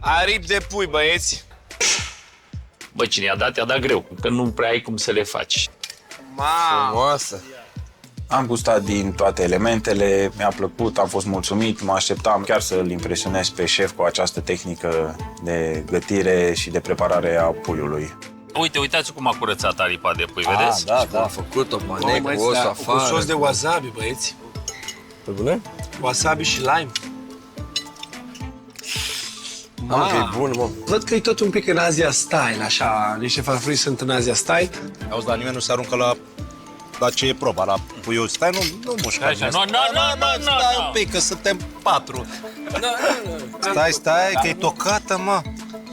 Aripi de pui, băieți. Bă, cine i-a dat greu, că nu prea ai cum să le faci. Mamă. Frumoasă. Am gustat din toate elementele, mi-a plăcut, am fost mulțumit, mă așteptam chiar să-l impresionez pe șef cu această tehnică de gătire și de preparare a puiului. Uite, uitați cum a curățat aripa de pui, vedeți? Da, da. A făcut-o, manec, os afară. Cu sos de wasabi, băieți. Pe bune? Wasabi și lime. Am că e bun, mă. Văd că e tot un pic în Asia Style, așa. Niște farfurii sunt în Asia Style. Auzi, dar nimeni nu se aruncă la ce e proba, la puiul. Stai, nu mușca. Așa, nu, Stai un pic, că suntem 4. Stai, că e tocată, mă.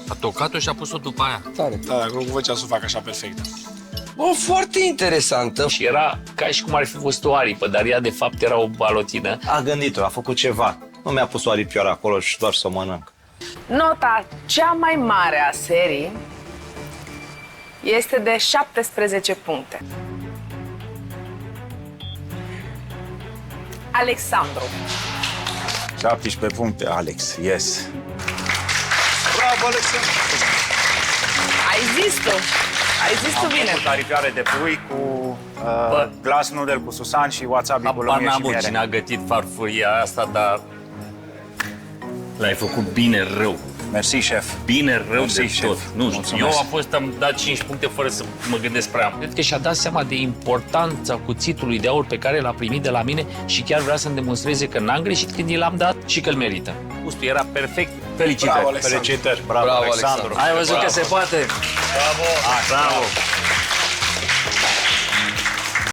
A tocat-o și a pus-o după aia. Tare. Da, nu făcea să o fac așa perfectă. Bă, foarte interesantă. Și era ca și cum ar fi fost o aripă, dar ea de fapt era o balotină. A gândit-o, a făcut ceva. Nu mi-a pus o aripioară acolo și doar să o mănânc. Nota cea mai mare a serii este de 17 puncte. Alexandru. 17 puncte, Alex, yes. Bravo, Alexandru! Ai zis tu. Ai zis tu bine. Aripioare de pui cu glas noodle cu susan și wasabi cu Habar lămâie și n-am cine miere. a gătit farfuria asta, dar l-ai făcut bine rău. Mersi, șef. Bine rău Mersi, de șef. tot. Nu știu, Mulțumesc. am dat 5 puncte fără să mă gândesc prea mult. Cred că și-a dat seama de importanța cuțitului de aur pe care l-a primit de la mine și chiar vrea să-mi demonstreze că n-am greșit când i l-am dat și că îl merită. Gustul era perfect. Felicitări! Bravo, Alexandru. Felicitări, bravo, Bravo, Alexandru. Alexandru. Ai văzut că se poate? Bravo! Bravo!